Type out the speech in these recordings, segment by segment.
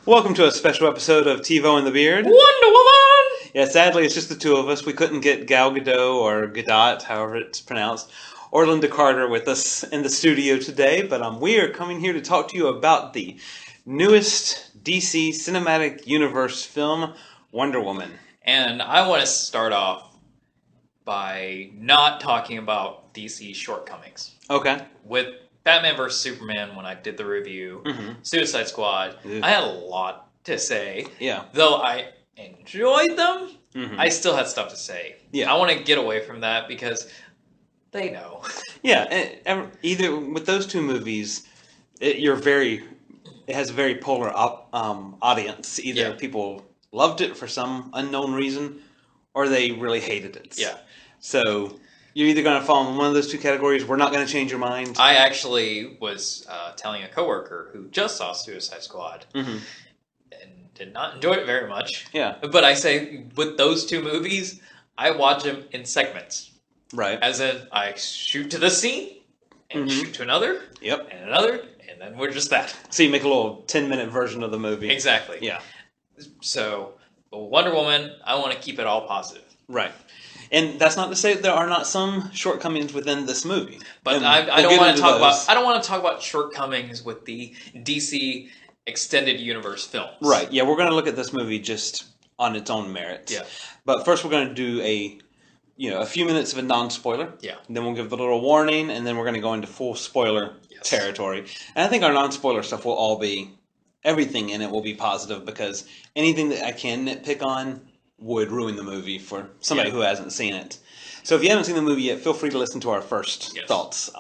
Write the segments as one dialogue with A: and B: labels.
A: Welcome to a special episode of TeeVo The Beard.
B: Wonder Woman!
A: Yeah, sadly, it's just the two of us. We couldn't get Gal Gadot, or Gadot, however it's pronounced, or Linda Carter with us in the studio today, but we are coming here to talk to you about the newest DC Cinematic Universe film, Wonder Woman.
B: And I want to start off by not talking about DC's shortcomings.
A: Okay.
B: With Batman vs. Superman, when I did the review, Suicide Squad, I had a lot to say.
A: Yeah.
B: Though I enjoyed them, I still had stuff to say.
A: Yeah.
B: I want to get away from that because they know.
A: Yeah, either with those two movies, it has a very polar audience. Either people loved it for some unknown reason, or they really hated it.
B: Yeah.
A: So you're either going to fall in one of those two categories. We're not going to change your mind.
B: I actually was telling a coworker who just saw Suicide Squad and did not enjoy it very much.
A: Yeah.
B: But I say, with those two movies, I watch them in segments.
A: Right.
B: As in, I shoot to this scene, and shoot to another,
A: Yep.
B: and another, and then we're just that.
A: So you make a little 10-minute version of the movie.
B: Exactly.
A: Yeah.
B: So, Wonder Woman, I want to keep it all positive.
A: Right. And that's not to say that there are not some shortcomings within this movie.
B: But I don't want to talk about. I don't want to talk about shortcomings with the DC Extended Universe films.
A: Right. Yeah, we're going to look at this movie just on its own merits.
B: Yeah.
A: But first, we're going to do a few minutes of a non-spoiler.
B: Yeah.
A: And then we'll give the little warning, and then we're going to go into full spoiler territory. And I think our non-spoiler stuff will all be, everything in it will be positive, because anything that I can nitpick on would ruin the movie for somebody who hasn't seen it. So if you haven't seen the movie yet, feel free to listen to our first thoughts.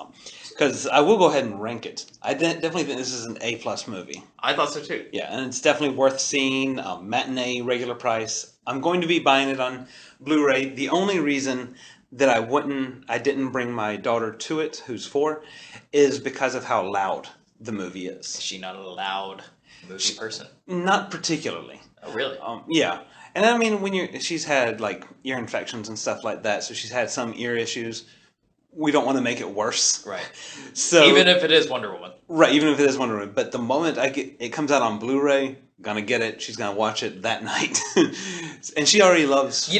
A: Because I will go ahead and rank it. I definitely think this is an A+ movie.
B: I thought so too.
A: Yeah, and it's definitely worth seeing. Matinee, regular price. I'm going to be buying it on Blu-ray. The only reason that I didn't bring my daughter to it, who's 4, is because of how loud the movie is.
B: Is she not a loud movie person?
A: Not particularly.
B: Oh, really?
A: Yeah. And I mean, she's had like ear infections and stuff like that, so she's had some ear issues. We don't want to make it worse.
B: Right.
A: So
B: even if it is Wonder Woman.
A: Right, even if it is Wonder Woman. But the moment it comes out on Blu-ray, gonna get it. She's gonna watch it that night. And she already loves...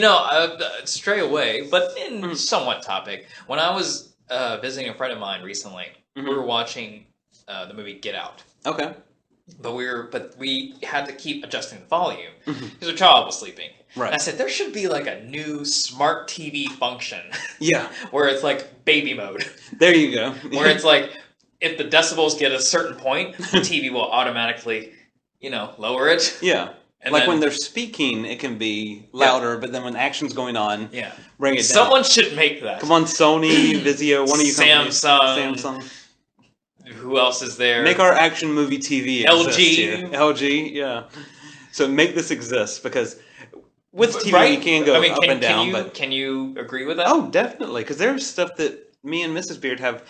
B: Stray away, but in somewhat topic. When I was visiting a friend of mine recently, we were watching the movie Get Out.
A: Okay.
B: But we had to keep adjusting the volume because our child was sleeping.
A: Right.
B: And I said there should be like a new smart TV function.
A: Yeah.
B: Where it's like baby mode.
A: There you go.
B: Where it's like if the decibels get a certain point, the TV will automatically, lower it.
A: Yeah. And like when they're speaking, it can be louder, but then when action's going on, bring it down.
B: Someone should make that.
A: Come on, Sony, Vizio, one of you companies.
B: Samsung. Who else is there?
A: Make our action movie TV exist here.
B: LG.
A: LG, yeah. So make this exist, because with TV you can go up and down.
B: Can you agree with that?
A: Oh, definitely, because there's stuff that me and Mrs. Beard have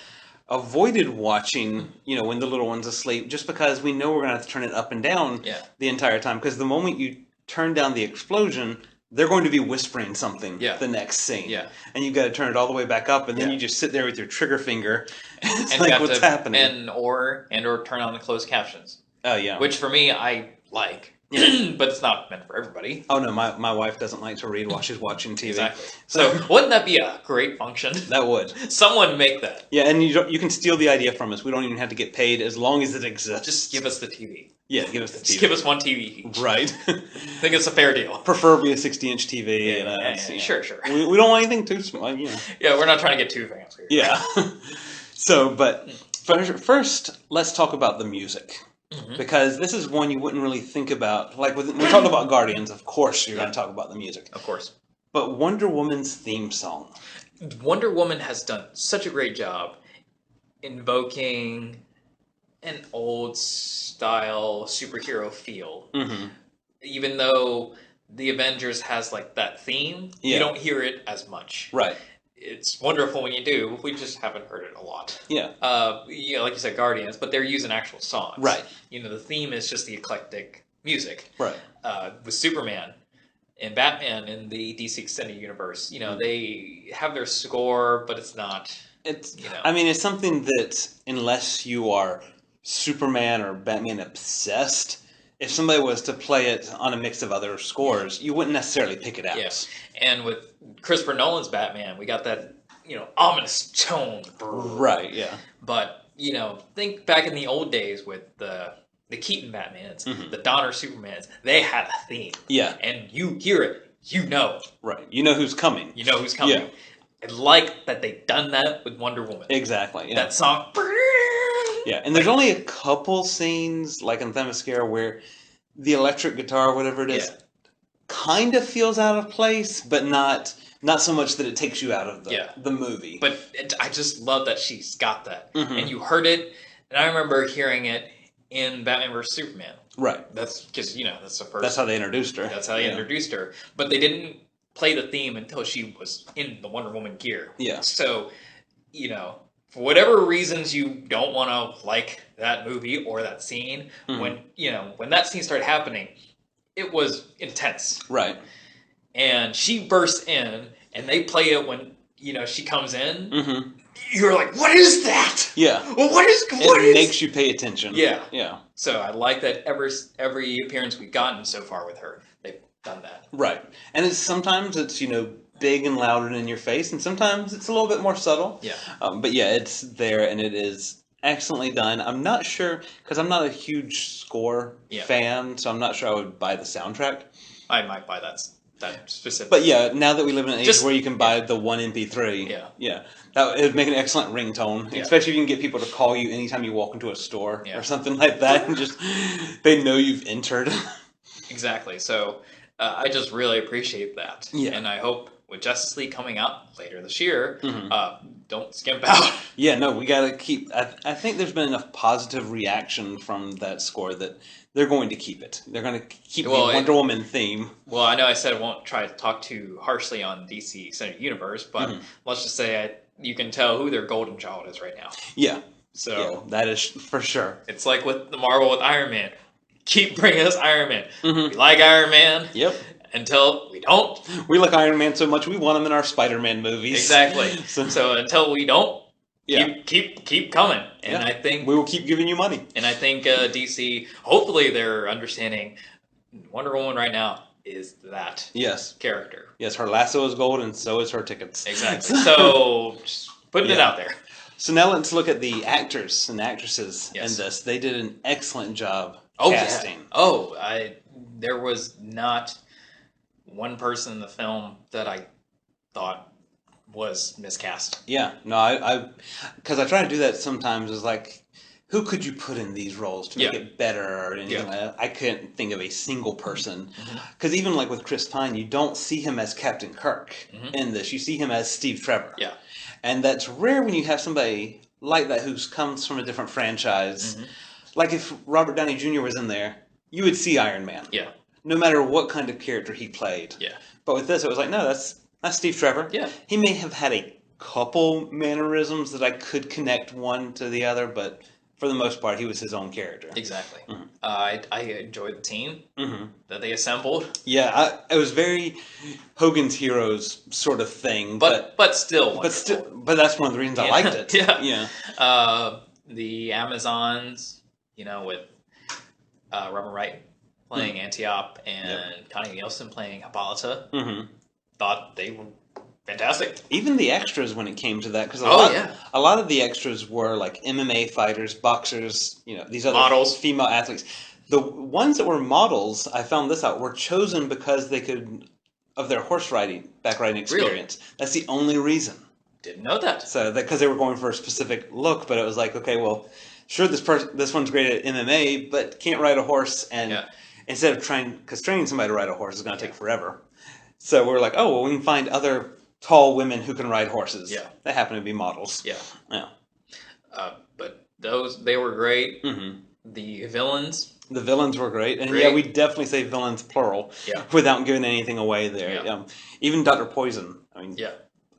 A: avoided watching, when the little one's asleep, just because we know we're going to have to turn it up and down the entire time. Because the moment you turn down the explosion, they're going to be whispering something the next scene. Yeah. And you've got to turn it all the way back up, and then you just sit there with your trigger finger. It's like, what's happening?
B: Or turn on the closed captions.
A: Oh, yeah.
B: Which, for me, I like. But it's not meant for everybody.
A: Oh, no, my wife doesn't like to read while she's watching TV.
B: Exactly. So, wouldn't that be a great function?
A: That would.
B: Someone make that.
A: Yeah, and you can steal the idea from us. We don't even have to get paid as long as it exists.
B: Just give us the TV.
A: Yeah, give us the TV.
B: Just give us one TV each.
A: Right.
B: I think it's a fair deal.
A: Preferably a 60-inch TV.
B: Sure.
A: We don't want anything too small.
B: Yeah, we're not trying to get too fancy.
A: Yeah. So, but first, let's talk about the music. Because this is one you wouldn't really think about. Like, when we talked about Guardians, of course you're going to talk about the music.
B: Of course.
A: But Wonder Woman's theme song.
B: Wonder Woman has done such a great job invoking an old-style superhero feel. Even though the Avengers has, like, that theme, you don't hear it as much.
A: Right.
B: It's wonderful when you do. We just haven't heard it a lot.
A: Yeah.
B: Like you said, Guardians, but they're using actual songs.
A: Right.
B: The theme is just the eclectic music.
A: Right.
B: With Superman and Batman in the DC Extended Universe, they have their score, but it's not.
A: I mean, it's something that, unless you are Superman or Batman obsessed, if somebody was to play it on a mix of other scores, you wouldn't necessarily pick it out.
B: Yeah. And with Christopher Nolan's Batman, we got that, ominous tone.
A: Right, yeah.
B: But, think back in the old days with the Keaton Batmans, the Donner Supermans, they had a theme.
A: Yeah.
B: And you hear it, you know.
A: Right. You know who's coming.
B: You know who's coming.
A: Yeah.
B: I like that they've done that with Wonder Woman.
A: Exactly, yeah.
B: That song.
A: Yeah, and there's only a couple scenes, like in Themyscira, where the electric guitar, whatever it is, kind of feels out of place, but not so much that it takes you out of the movie.
B: But I just love that she's got that. And you heard it, and I remember hearing it in Batman vs. Superman.
A: Right.
B: That's because, that's the first...
A: That's how they introduced her.
B: That's how they introduced her. But they didn't play the theme until she was in the Wonder Woman gear.
A: Yeah.
B: So, for whatever reasons you don't want to like that movie or that scene, when that scene started happening, it was intense.
A: Right.
B: And she bursts in, and they play it when, she comes in. You're like, what is that?
A: Yeah.
B: Well, it
A: makes you pay attention.
B: Yeah.
A: Yeah.
B: So I like that every appearance we've gotten so far with her, they've done that.
A: Right. And sometimes it's, big and loud and in your face, and sometimes it's a little bit more subtle.
B: Yeah.
A: But yeah, it's there, and it is excellently done. I'm not sure, because I'm not a huge score fan, so I'm not sure I would buy the soundtrack.
B: I might buy that specific.
A: But yeah, now that we live in an age where you can buy the one MP3, it would make an excellent ringtone, especially if you can get people to call you anytime you walk into a store or something like that, and just they know you've entered.
B: Exactly. So I just really appreciate that.
A: Yeah.
B: And I hope with Justice League coming out later this year, don't skimp out.
A: Yeah, no, we got to keep... I think there's been enough positive reaction from that score that they're going to keep it. They're going to keep the Wonder Woman theme.
B: Well, I know I said I won't try to talk too harshly on DC Extended Universe, but let's just say you can tell who their golden child is right now.
A: Yeah.
B: So
A: that is for sure.
B: It's like with the Marvel with Iron Man. Keep bringing us Iron Man. We like Iron Man.
A: Yep.
B: Until we don't.
A: We like Iron Man so much we want him in our Spider-Man movies.
B: Exactly. So until we don't, keep coming. And I think
A: we will keep giving you money.
B: And I think DC, hopefully they're understanding Wonder Woman right now is that character.
A: Yes, her lasso is gold and so is her tickets.
B: Exactly. So just putting it out there.
A: So now let's look at the actors and actresses in this. They did an excellent job casting.
B: Yeah. There was not one person in the film that I thought was miscast.
A: Yeah, no, because I try to do that sometimes. Is like, who could you put in these roles to make it better or anything like that? I couldn't think of a single person. Because even like with Chris Pine, you don't see him as Captain Kirk in this. You see him as Steve Trevor.
B: Yeah,
A: and that's rare when you have somebody like that who comes from a different franchise. Like if Robert Downey Jr. was in there, you would see Iron Man.
B: Yeah.
A: No matter what kind of character he played.
B: Yeah.
A: But with this, it was like, no, that's Steve Trevor.
B: Yeah.
A: He may have had a couple mannerisms that I could connect one to the other, but for the most part, he was his own character.
B: Exactly. I enjoyed the team that they assembled.
A: Yeah, it was very Hogan's Heroes sort of thing.
B: But still.
A: But that's one of the reasons I liked it.
B: Yeah. The Amazons, with Robin Wright playing Antiope and Connie Nielsen playing Hippolyta. Thought they were fantastic.
A: Even the extras when it came to that, because a lot of the extras were like MMA fighters, boxers, these other
B: models,
A: female athletes. The ones that were models, I found this out, were chosen because they could, of their back riding experience. Really? That's the only reason.
B: Didn't know that.
A: So because they were going for a specific look, but it was like, okay, well, sure, this one's great at MMA, but can't ride a horse, and instead of training somebody to ride a horse is going to take forever. So we're like, oh, well, we can find other tall women who can ride horses. Yeah. They happen to be models.
B: Yeah. Yeah. But they were great. The villains.
A: The villains were great. And yeah, we definitely say villains plural without giving anything away there. Yeah. Even Dr. Poison. I mean,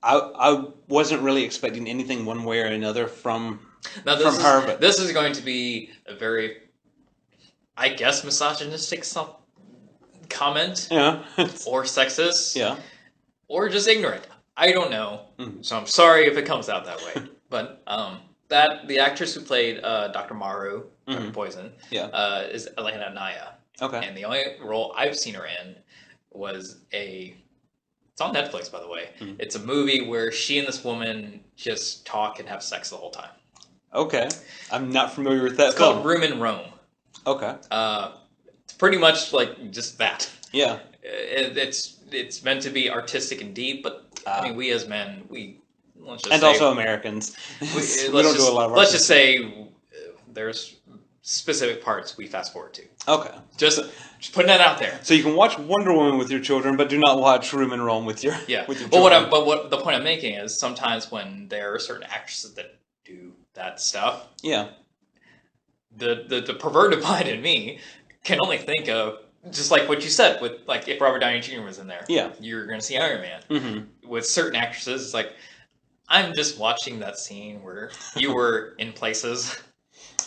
A: I wasn't really expecting anything one way or another from her. But
B: this is going to be a very, I guess, misogynistic comment. Yeah. Or sexist. Yeah. Or just ignorant. I don't know. So I'm sorry if it comes out that way. But the actress who played Dr. Maru, Dr. Poison, is Elena Naya.
A: Okay.
B: And the only role I've seen her in was it's on Netflix, by the way. Mm. It's a movie where she and this woman just talk and have sex the whole time.
A: Okay. I'm not familiar with that
B: It's called Room in Rome.
A: Okay.
B: It's pretty much like just that.
A: Yeah.
B: It's meant to be artistic and deep, but I mean, we as men, let's just
A: and
B: say,
A: also Americans, we don't do a lot of.
B: Let's just say there's specific parts we fast forward to.
A: Okay.
B: Just putting that out there.
A: So you can watch Wonder Woman with your children, but do not watch Room in Rome with your With your children.
B: What the point I'm making is sometimes when there are certain actresses that do that stuff.
A: Yeah.
B: The perverted mind in me can only think of just like what you said with like if Robert Downey Jr. was in there.
A: Yeah.
B: You're going to see Iron Man.
A: Mm-hmm.
B: With certain actresses, it's like I'm just watching that scene where you were in places.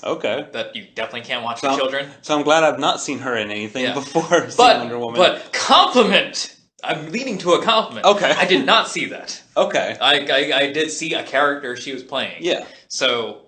A: Okay.
B: That you definitely can't watch with children.
A: So I'm glad I've not seen her in anything before seeing Wonder Woman.
B: But compliment! I'm leading to a compliment.
A: Okay.
B: I did not see that.
A: Okay.
B: I did see a character she was playing.
A: Yeah.
B: So,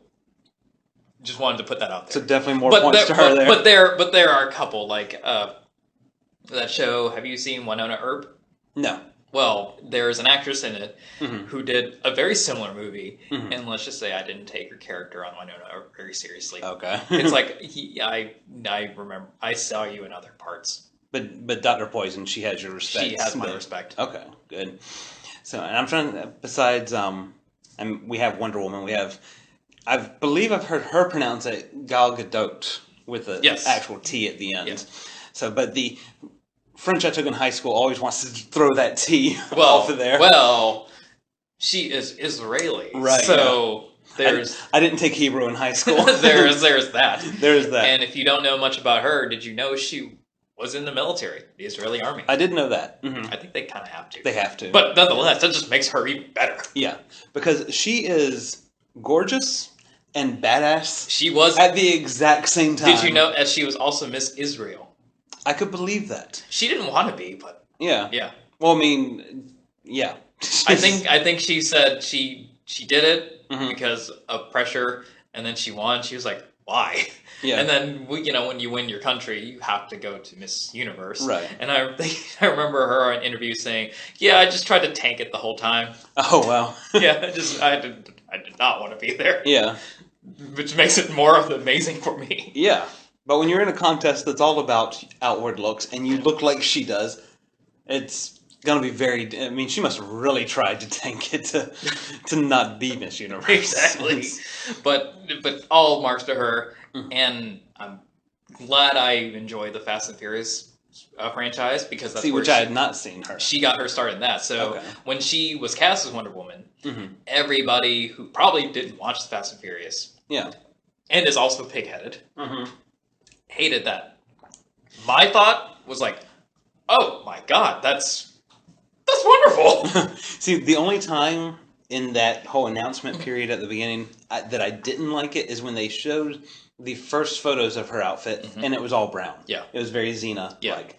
B: just wanted to put that out there.
A: So definitely more points to her there.
B: But there are a couple, like, that show, have you seen Winona Earp?
A: No.
B: Well, there's an actress in it who did a very similar movie, and let's just say I didn't take her character on Winona Earp very seriously.
A: Okay.
B: It's like, I remember, I saw you in other parts.
A: But Dr. Poison, she has your respect.
B: She has my respect.
A: Okay, good. So, and I'm trying, besides, and we have Wonder Woman, I believe I've heard her pronounce it Gal Gadot with the actual T at the end.
B: Yes.
A: So, but the French I took in high school always wants to throw that T off of there.
B: Well, she is Israeli.
A: Right.
B: So there's...
A: I didn't take Hebrew in high school.
B: there's that.
A: There's that.
B: And if you don't know much about her, did you know she was in the military, the Israeli army?
A: I did know that. Mm-hmm.
B: I think they kind of have to.
A: They have to.
B: But nonetheless, that just makes her even better.
A: Yeah. Because she is gorgeous and badass.
B: She was...
A: At the exact same time.
B: Did you know that she was also Miss Israel?
A: I could believe that.
B: She didn't want to be, but...
A: Yeah.
B: Yeah.
A: Well, I mean, yeah.
B: I think she said she did it because of pressure, and then she won. She was like, why? Yeah. And then, when you win your country, you have to go to Miss Universe.
A: Right.
B: And I remember her in interviews saying, yeah, I just tried to tank it the whole time.
A: Oh, wow.
B: Yeah, I did not want to be there.
A: Yeah.
B: Which makes it more amazing for me.
A: Yeah. But when you're in a contest that's all about outward looks, and you look like she does, it's going to be very... I mean, she must have really tried to tank it to not be Miss Universe.
B: Exactly. But all marks to her, and I'm glad I enjoy the Fast and Furious franchise, because that's
A: which I had not seen her.
B: She got her start in that. So when she was cast as Wonder Woman, everybody who probably didn't watch the Fast and Furious, and is also pig-headed, hated that. My thought was like, oh my god, that's wonderful.
A: See, the only time in that whole announcement period at the beginning that I didn't like it is when they showed the first photos of her outfit, and it was all brown.
B: Yeah.
A: It was very Xena. Yeah. Like,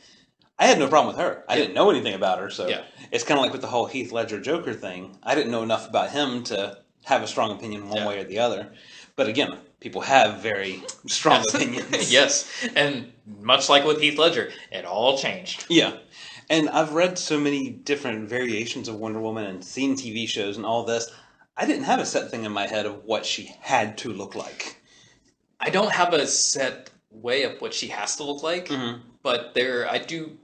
A: I had no problem with her. I didn't know anything about her, so it's kind of like with the whole Heath Ledger Joker thing. I didn't know enough about him to have a strong opinion one way or the other. But again, people have very strong opinions.
B: Yes, and much like with Heath Ledger, it all changed.
A: Yeah. And I've read so many different variations of Wonder Woman and seen TV shows and all this. I didn't have a set thing in my head of what she had to look like.
B: I don't have a set way of what she has to look like, but I do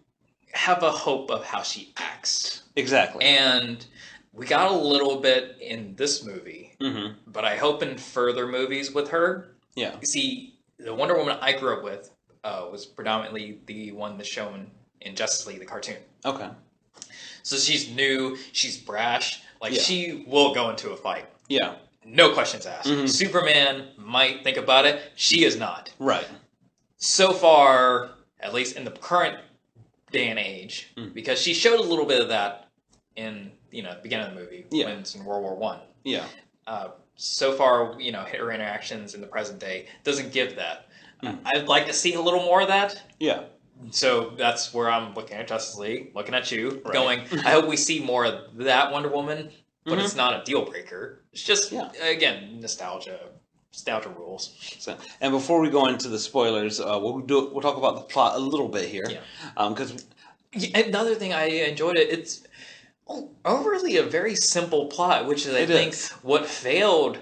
B: have a hope of how she acts.
A: Exactly.
B: And we got a little bit in this movie, but I hope in further movies with her. Yeah. See, the Wonder Woman I grew up with was predominantly the one that's shown in Justice League, the cartoon. Okay. So she's new, she's brash, she will go into a fight. Yeah. No questions asked. Superman might think about it, she is not. Right. So far, at least in the current day and age, because she showed a little bit of that in, the beginning of the movie, when it's in World War I. Yeah. So far, her interactions in the present day doesn't give that. I'd like to see a little more of that. Yeah. So that's where I'm looking at Justice League, looking at you, going, I hope we see more of that Wonder Woman, but it's not a deal breaker. It's just, again, nostalgia. nostalgia rules.
A: So, and before we go into the spoilers, we'll talk about the plot a little bit here. Yeah. Because
B: another thing I enjoyed it's overly a very simple plot, which is I think what failed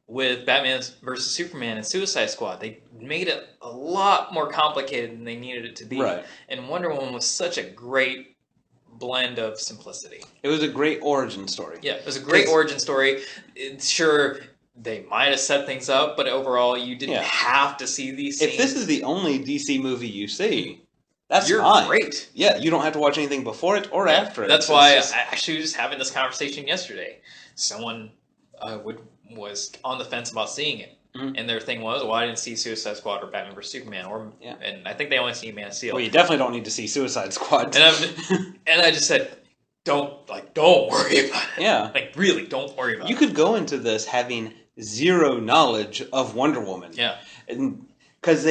B: with Batman vs Superman and Suicide Squad. They made it a lot more complicated than they needed it to be. Right. And Wonder Woman was such a great blend of simplicity. It
A: was a great origin story.
B: Yeah, it was a great origin story. Sure, they might have set things up, but overall, you didn't have to see these scenes.
A: If this is the only DC movie you see, you're fine. Great. Yeah, you don't have to watch anything before it or after it.
B: That's why I actually was having this conversation yesterday. Someone was on the fence about seeing it. Mm-hmm. And their thing was, well, I didn't see Suicide Squad or Batman vs Superman, and I think they only see Man of Steel.
A: Well, you definitely don't need to see Suicide Squad.
B: And I just said, don't worry about it. Yeah, really, don't worry about it.
A: You could go into this having zero knowledge of Wonder Woman. Yeah, because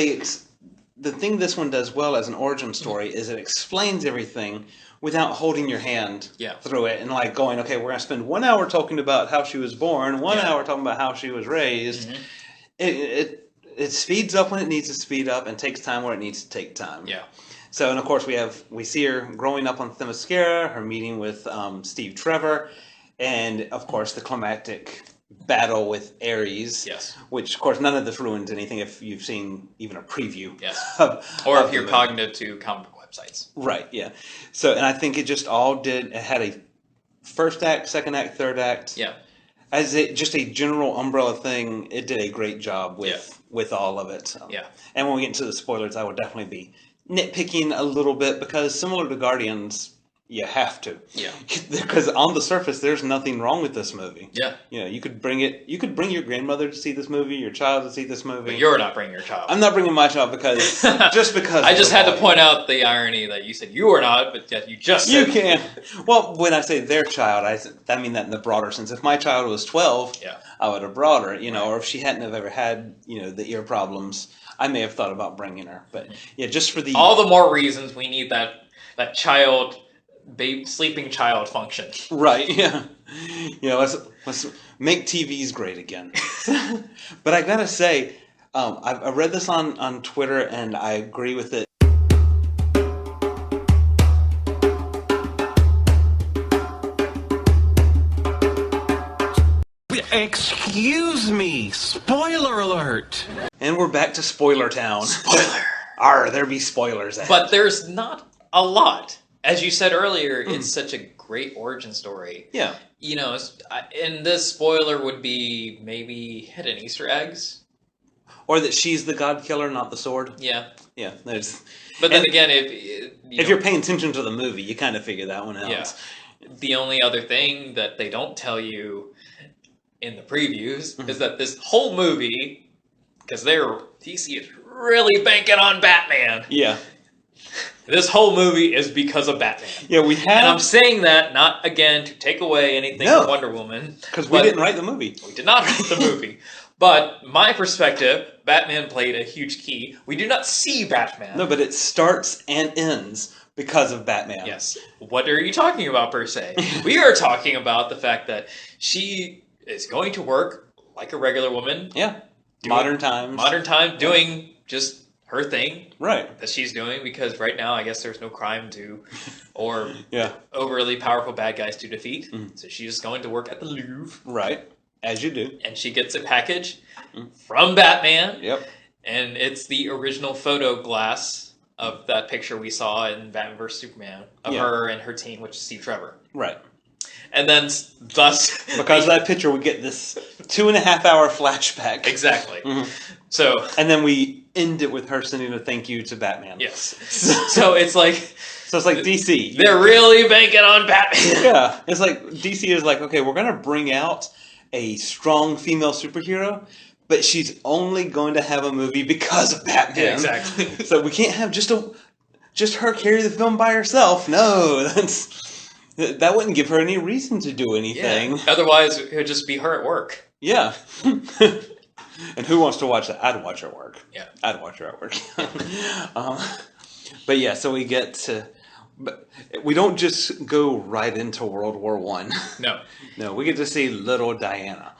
A: the thing this one does well as an origin story is it explains everything without holding your hand through it and going, okay, we're going to spend 1 hour talking about how she was born, 1 hour talking about how she was raised. Mm-hmm. It speeds up when it needs to speed up and takes time where it needs to take time. Yeah. So, and of course, we see her growing up on Themyscira, her meeting with Steve Trevor, and of course the climactic battle with Ares. Yes. Which, of course, none of this ruins anything if you've seen even a preview. Yes.
B: Or if you're cognitive to comic book websites.
A: Right. Yeah. So, and I think it just it had a first act, second act, third act. Yeah. As just a general umbrella thing, it did a great job with all of it. Yeah. And when we get into the spoilers, I would definitely be nitpicking a little bit because similar to Guardians, you have to. Yeah. Because on the surface, there's nothing wrong with this movie. Yeah. You could bring your grandmother to see this movie, your child to see this movie.
B: But you're not bringing your child.
A: I'm not bringing my child because
B: I just had to point out the irony that you said you were not, but yet you just said.
A: You can't. Well, when I say their child, I mean that in the broader sense. If my child was 12, I would have brought her, or if she hadn't have ever had, the ear problems, I may have thought about bringing her. But just for
B: all the more reasons we need that child. Sleeping child function.
A: Right, yeah. Let's make TVs great again. But I gotta say, I read this on Twitter and I agree with it.
C: Excuse me, spoiler alert.
A: And we're back to Spoiler Town. Spoiler. There be spoilers.
B: But there's not a lot. As you said earlier, it's such a great origin story. Yeah. And this spoiler would be maybe hidden Easter eggs.
A: Or that she's the God Killer, not the sword. Yeah. Yeah.
B: But then again, if
A: you're paying attention to the movie, you kind of figure that one out. Yeah.
B: The only other thing that they don't tell you in the previews is that this whole movie, because DC is really banking on Batman. Yeah. This whole movie is because of Batman.
A: Yeah, we have...
B: And I'm saying that not, again, to take away anything from Wonder Woman.
A: Because we didn't write the movie.
B: We did not write the movie. But my perspective, Batman played a huge key. We do not see Batman.
A: No, but it starts and ends because of Batman.
B: Yes. What are you talking about, per se? We are talking about the fact that she is going to work like a regular woman.
A: Yeah. Modern times,
B: doing just... her thing,
A: right?
B: That she's doing because right now I guess there's no crime or overly powerful bad guys to defeat. Mm-hmm. So she's going to work at the Louvre,
A: right? As you do,
B: and she gets a package from Batman. Yep, and it's the original photo glass of that picture we saw in Batman vs Superman of her and her team, which is Steve Trevor, right? And then thus
A: because of that picture we get this 2.5 hour flashback.
B: Exactly. Mm-hmm. So
A: and then we end it with her sending a thank you to Batman.
B: Yes. So it's like
A: DC.
B: They're really banking on Batman.
A: Yeah. It's like DC is like, okay, we're gonna bring out a strong female superhero, but she's only going to have a movie because of Batman.
B: Yeah, exactly.
A: So we can't have just her carry the film by herself. No, that wouldn't give her any reason to do anything.
B: Yeah. Otherwise, it would just be her at work.
A: Yeah. And who wants to watch that? I'd watch her work. Yeah. I'd watch her at work. But yeah, so we get to... But we don't just go right into World War I.
B: No.
A: No, we get to see little Diana.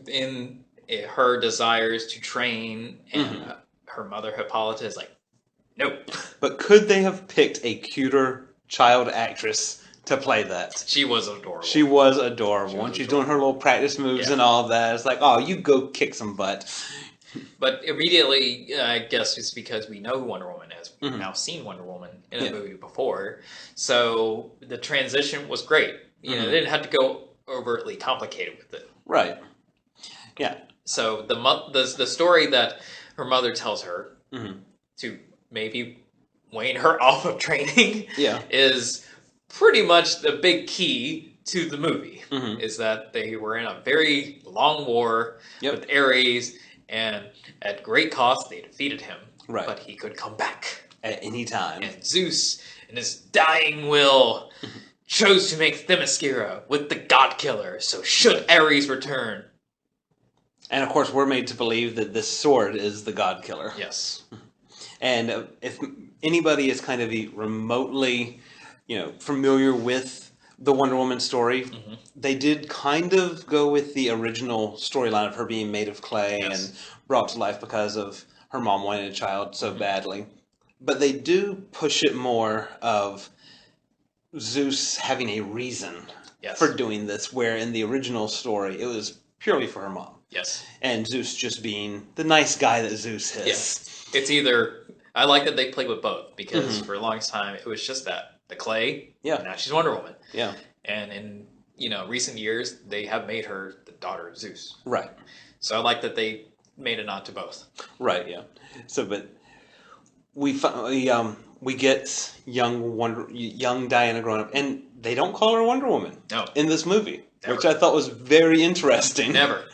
B: In her desires to train, and her mother Hippolyta is like, nope.
A: But could they have picked a cuter child actress to play that?
B: She was adorable.
A: She was adorable. When she's doing her little practice moves and all that, it's like, oh, you go kick some butt.
B: But immediately, I guess it's because we know who Wonder Woman is. We've now seen Wonder Woman in a movie before. So the transition was great. You know, they didn't have to go overtly complicated with it.
A: Right. Yeah.
B: So the story that her mother tells her to maybe wane her off of training is pretty much the big key to the movie. Is that they were in a very long war with Ares, and at great cost they defeated him. Right. But he could come back
A: at any time.
B: And Zeus, in his dying will, chose to make Themyscira with the God Killer. So should Ares return?
A: And of course, we're made to believe that this sword is the God Killer.
B: Yes.
A: And if anybody is kind of remotely, familiar with the Wonder Woman story, they did kind of go with the original storyline of her being made of clay and brought to life because of her mom wanting a child so badly. But they do push it more of Zeus having a reason for doing this, where in the original story, it was purely for her mom.
B: Yes. And
A: Zeus just being the nice guy that Zeus is.
B: Yes. It's either... I like that they played with both, because for the longest time, it was just that. The clay, and now she's Wonder Woman. Yeah. And in, recent years, they have made her the daughter of Zeus. Right. So I like that they made a nod to both.
A: Right, yeah. So, but we get young Diana growing up, and they don't call her Wonder Woman in this movie, which I thought was very interesting.
B: Never.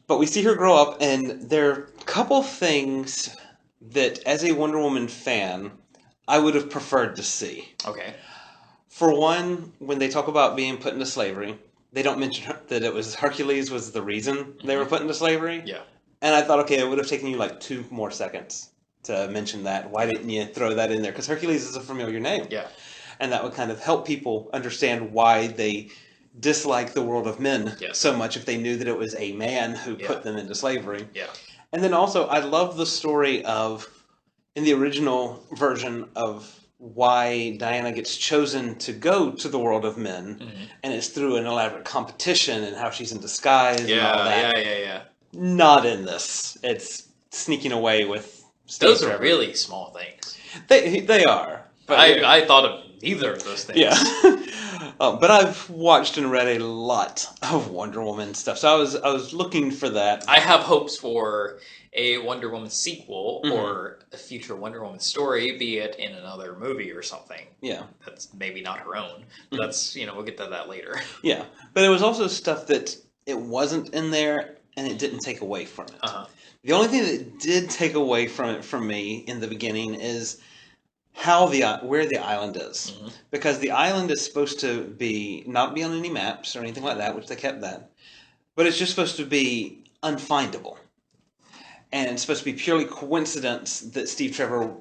A: But we see her grow up, and there are a couple things that, as a Wonder Woman fan, I would have preferred to see.
B: Okay.
A: For one, when they talk about being put into slavery, they don't mention that it was Hercules was the reason they were put into slavery. Yeah. And I thought, okay, it would have taken you like 2 more seconds to mention that. Why didn't you throw that in there? Because Hercules is a familiar name. Yeah. And that would kind of help people understand why they dislike the world of men so much if they knew that it was a man who put them into slavery. Yeah. And then also, I love the story of, in the original version of why Diana gets chosen to go to the world of men, and it's through an elaborate competition and how she's in disguise and all that. Yeah. Not in this. It's sneaking away with Steve
B: Those
A: Trevor.
B: Are really small things.
A: They are.
B: But I thought of neither of those things.
A: Yeah. But I've watched and read a lot of Wonder Woman stuff, so I was looking for that.
B: I have hopes for a Wonder Woman sequel or a future Wonder Woman story, be it in another movie or something. Yeah. That's maybe not her own. But that's, we'll get to that later.
A: Yeah. But there was also stuff that it wasn't in there and it didn't take away from it. The only thing that did take away from it from me in the beginning is where the island is. Because the island is supposed to not be on any maps or anything like that, which they kept that. But it's just supposed to be unfindable. And it's supposed to be purely coincidence that Steve Trevor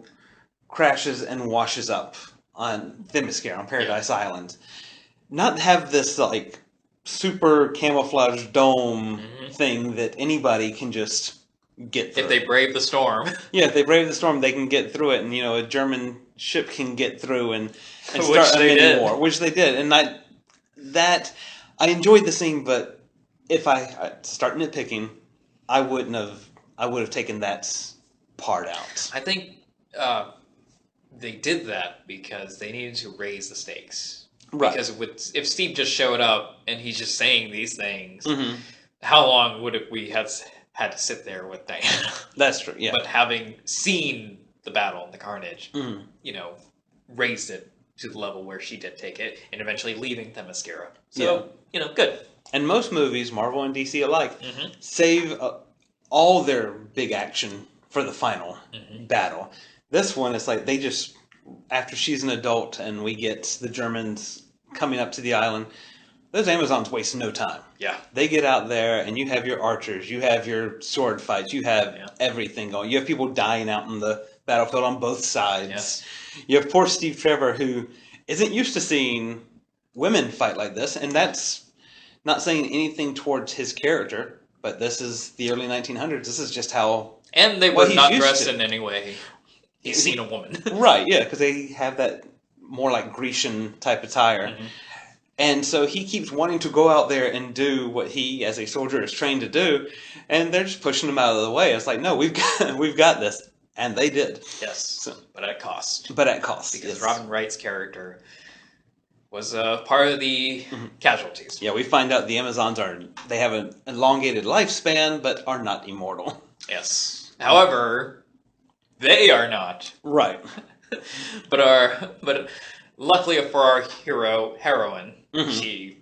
A: crashes and washes up on Themyscira, on Paradise Island. Not have this, like, super camouflage dome thing that anybody can just get through.
B: If they brave the storm.
A: Yeah, if they brave the storm, they can get through it. And, a German ship can get through and start a mini war. Which they did. And I enjoyed the scene, but if I start nitpicking, I would have taken that part out.
B: I think they did that because they needed to raise the stakes. Right. Because if Steve just showed up and he's just saying these things, how long would we have had to sit there with Diana?
A: That's true, yeah.
B: But having seen the battle and the carnage, raised it to the level where she did take it and eventually leaving Themyscira. So, good.
A: And most movies, Marvel and DC alike, save all their big action for the final battle. This one, it's like they just, after she's an adult and we get the Germans coming up to the island, those Amazons waste no time. Yeah. They get out there and you have your archers, you have your sword fights, you have everything going. You have people dying out in the battlefield on both sides. Yeah. You have poor Steve Trevor who isn't used to seeing women fight like this, and that's not saying anything towards his character. But this is the early 1900s. This is just how...
B: And they were not dressed in any way he's seen a woman.
A: Right, yeah, because they have that more like Grecian type attire. Mm-hmm. And so he keeps wanting to go out there and do what he, as a soldier, is trained to do. And they're just pushing him out of the way. It's like, no, we've got this. And they did.
B: Yes, so, but at cost.
A: Because
B: yes. Robin Wright's character was part of the casualties.
A: Yeah, we find out the Amazons they have an elongated lifespan, but are not immortal.
B: Yes. However, they are not.
A: Right.
B: but luckily for our heroine, she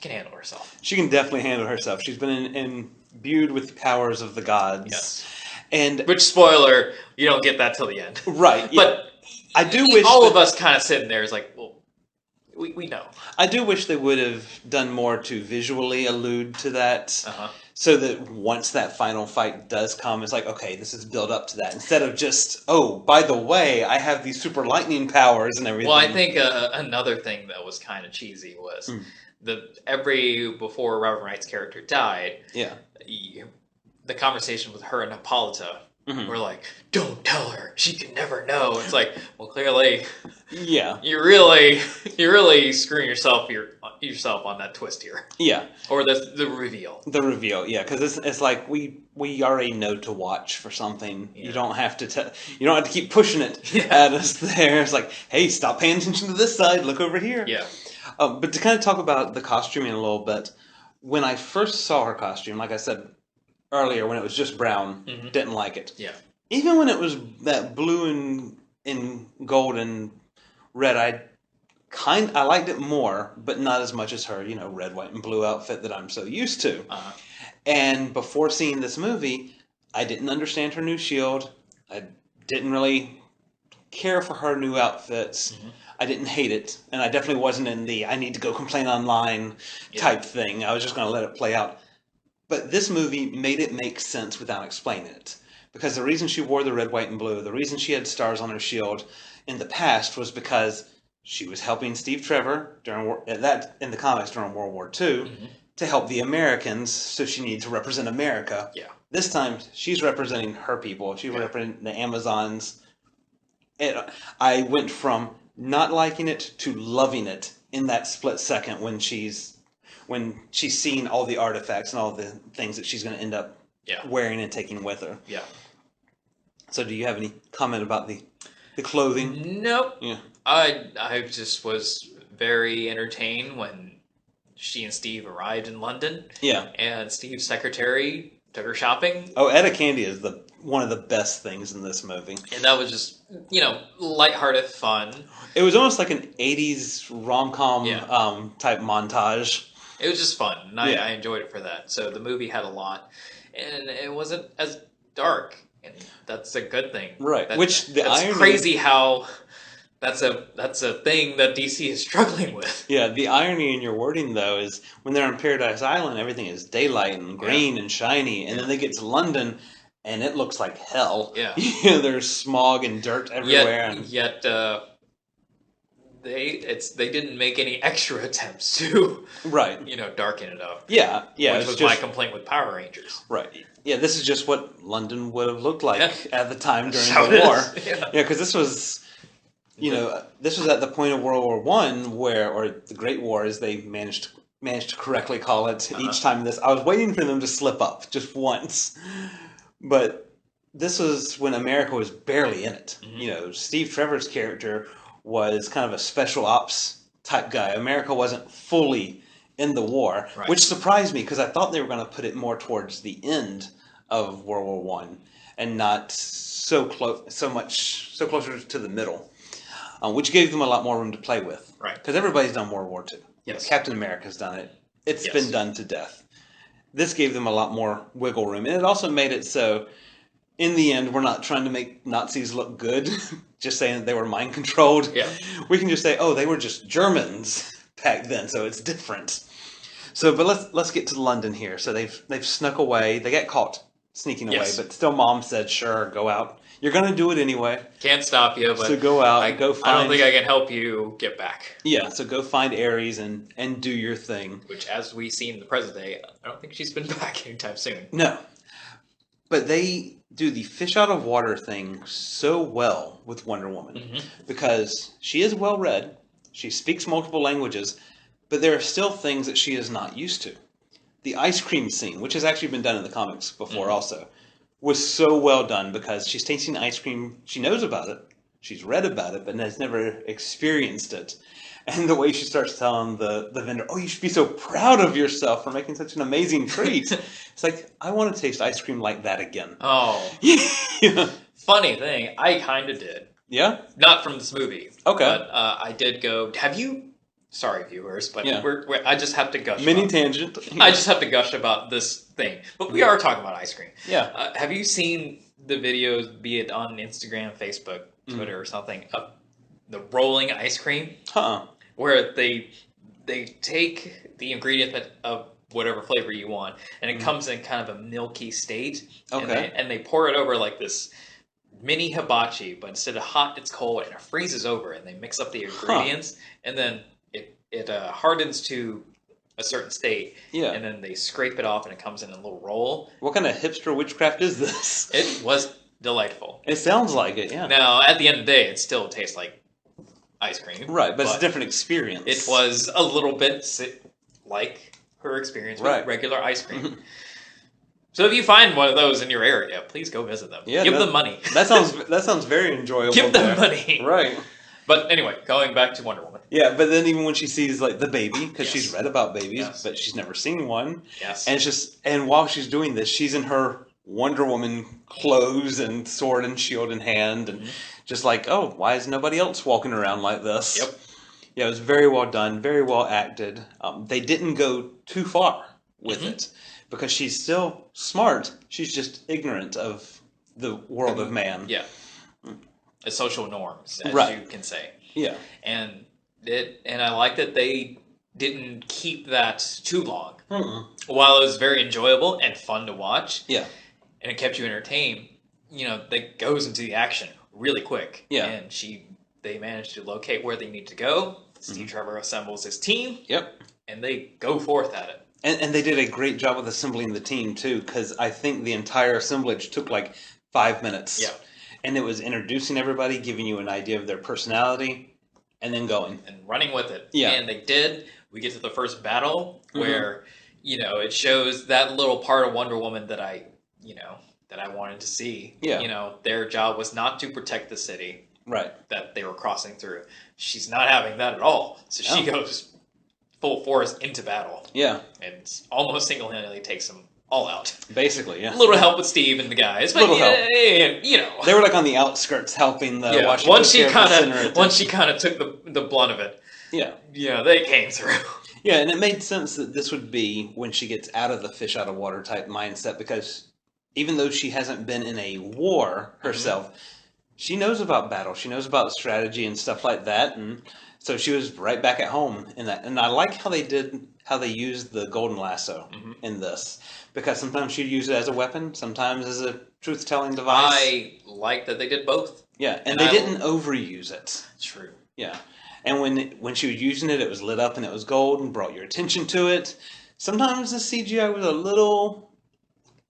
B: can handle herself.
A: She can definitely handle herself. She's been imbued with the powers of the gods.
B: Yes.
A: And
B: which, spoiler, you don't get that till the end.
A: Right. Yeah. But I do wish
B: all of us kind of sitting there is like, well, we know.
A: I do wish they would have done more to visually allude to that, so that once that final fight does come, it's like, okay, this is built up to that, instead of just, oh, by the way, I have these super lightning powers and everything.
B: Well, I think another thing that was kind of cheesy was before Robin Wright's character died.
A: Yeah.
B: The conversation with her and Hippolyta were like, don't tell her, she can never know. It's like, well, clearly,
A: yeah, you're
B: really screwing yourself on that twist here.
A: Yeah,
B: or the reveal.
A: The reveal, yeah, because it's like we already know to watch for something. Yeah. You don't have to keep pushing it at us. There, it's like, hey, stop paying attention to this side. Look over here.
B: Yeah.
A: But to kind of talk about the costuming a little bit, when I first saw her costume, like I said earlier, when it was just brown, didn't like it.
B: Yeah.
A: Even when it was that blue and gold and red, I liked it more, but not as much as her, red, white, and blue outfit that I'm so used to. And before seeing this movie, I didn't understand her new shield. I didn't really care for her new outfits. I didn't hate it, and I definitely wasn't in the I need to go complain online type thing. I was just going to let it play out. But this movie made it make sense without explaining it. Because the reason she wore the red, white, and blue, the reason she had stars on her shield in the past was because she was helping Steve Trevor in the comics during World War II to help the Americans, so she needed to represent America.
B: Yeah.
A: This time, she's representing her people. She's representing the Amazons. I went from not liking it to loving it in that split second when she's seen all the artifacts and all the things that she's going to end up wearing and taking with her.
B: Yeah.
A: So do you have any comment about the clothing?
B: Nope.
A: Yeah.
B: I just was very entertained when she and Steve arrived in London.
A: Yeah.
B: And Steve's secretary took her shopping.
A: Oh, Etta Candy is one of the best things in this movie.
B: And that was just, lighthearted fun.
A: It was almost like an 80s rom-com type montage.
B: It was just fun, and I enjoyed it for that. So the movie had a lot, and it wasn't as dark, and that's a good thing.
A: Right.
B: That's crazy how that's a thing that DC is struggling with.
A: Yeah, the irony in your wording, though, is when they're on Paradise Island, everything is daylight and green and shiny, and then they get to London, and it looks like hell.
B: Yeah.
A: There's smog and dirt everywhere.
B: Yet they didn't make any extra attempts to darken it up.
A: Yeah.
B: Which was my complaint with Power Rangers.
A: Right. Yeah, this is just what London would have looked like at the time during the war. Yeah, because this was this was at the point of World War I or the Great War, as they managed to correctly call it each time. I was waiting for them to slip up just once, but this was when America was barely in it. Steve Trevor's character was kind of a special ops type guy. America wasn't fully in the war, which surprised me because I thought they were going to put it more towards the end of World War I and not so closer to the middle, which gave them a lot more room to play with.
B: Right.
A: Because everybody's done World War II.
B: Yes.
A: Captain America's done it. It's been done to death. This gave them a lot more wiggle room, and it also made it so, in the end, we're not trying to make Nazis look good, just saying that they were mind controlled.
B: Yeah.
A: We can just say, oh, they were just Germans back then, so it's different. So, but let's get to London here. So they've snuck away. They get caught sneaking away, but still Mom said, sure, go out. You're going to do it anyway.
B: Can't stop you, but
A: so go out, go find...
B: I don't think I can help you get back.
A: Yeah, so go find Ares and do your thing.
B: Which, as we see in the present day, I don't think she's been back anytime soon.
A: No. But they do the fish out of water thing so well with Wonder Woman. Because she is well read, she speaks multiple languages, but there are still things that she is not used to. The ice cream scene, which has actually been done in the comics before also, was so well done because she's tasting ice cream. She knows about it. She's read about it, but has never experienced it. And the way she starts telling the vendor, oh, you should be so proud of yourself for making such an amazing treat. It's like, I want to taste ice cream like that again.
B: Oh.
A: Yeah.
B: Funny thing, I kind of did.
A: Yeah?
B: Not from this movie.
A: Okay.
B: But I did go, have you... Sorry, viewers, but I just have to gush.
A: Tangent. Yeah.
B: I just have to gush about this thing. But we are talking about ice cream.
A: Yeah.
B: Have you seen the videos, be it on Instagram, Facebook, Twitter, or something, of the rolling ice cream? Where they take the ingredient of whatever flavor you want, and it comes in kind of a milky state.
A: Okay.
B: And they pour it over like this mini hibachi, but instead of hot, it's cold, and it freezes over, and they mix up the ingredients, and then it hardens to a certain state, and then they scrape it off, and it comes in a little roll.
A: What kind of hipster witchcraft is this?
B: It was delightful.
A: It sounds like it, yeah.
B: Now, at the end of the day, it still tastes like ice cream.
A: Right, but it's a different experience.
B: It was a little bit like her experience with regular ice cream. So if you find one of those in your area, please go visit them. Yeah, give them money.
A: That sounds very enjoyable.
B: Give them money.
A: Right.
B: But anyway, going back to Wonder Woman.
A: Yeah, but then even when she sees like the baby, because she's read about babies, but she's never seen one.
B: Yes.
A: And it's just, and while she's doing this, she's in her Wonder Woman clothes and sword and shield in hand, and just like, oh, why is nobody else walking around like this?
B: Yep.
A: Yeah, it was very well done, very well acted. They didn't go too far with it because she's still smart. She's just ignorant of the world of man.
B: Yeah. The social norms, as you can say.
A: Yeah.
B: And I like that they didn't keep that too long. While it was very enjoyable and fun to watch, and it kept you entertained, that goes into the action really quick. Yeah. And they managed to locate where they need to go. Steve Trevor assembles his team. Yep. And they go forth at it.
A: And they did a great job with assembling the team, too, because I think the entire assemblage took like 5 minutes. Yeah. And it was introducing everybody, giving you an idea of their personality, and then going.
B: And running with it. Yeah. And they did. We get to the first battle where, it shows that little part of Wonder Woman that I wanted to see. Yeah. Their job was not to protect the city. Right. That they were crossing through. She's not having that at all. So she goes full force into battle. Yeah. And almost single-handedly takes them all out.
A: Basically, yeah.
B: A little help with Steve and the guys, but
A: they were like on the outskirts helping the Washington.
B: Once she kind of took the blunt of it. Yeah. They came through.
A: Yeah, and it made sense that this would be when she gets out of the fish out of water type mindset, because even though she hasn't been in a war herself, she knows about battle. She knows about strategy and stuff like that, and so she was right back at home in that. And I like how they used the golden lasso in this. Because sometimes she'd use it as a weapon, sometimes as a truth-telling device.
B: I like that they did both.
A: Yeah, and they didn't overuse it.
B: True.
A: Yeah. And when she was using it, it was lit up and it was gold and brought your attention to it. Sometimes the CGI was a little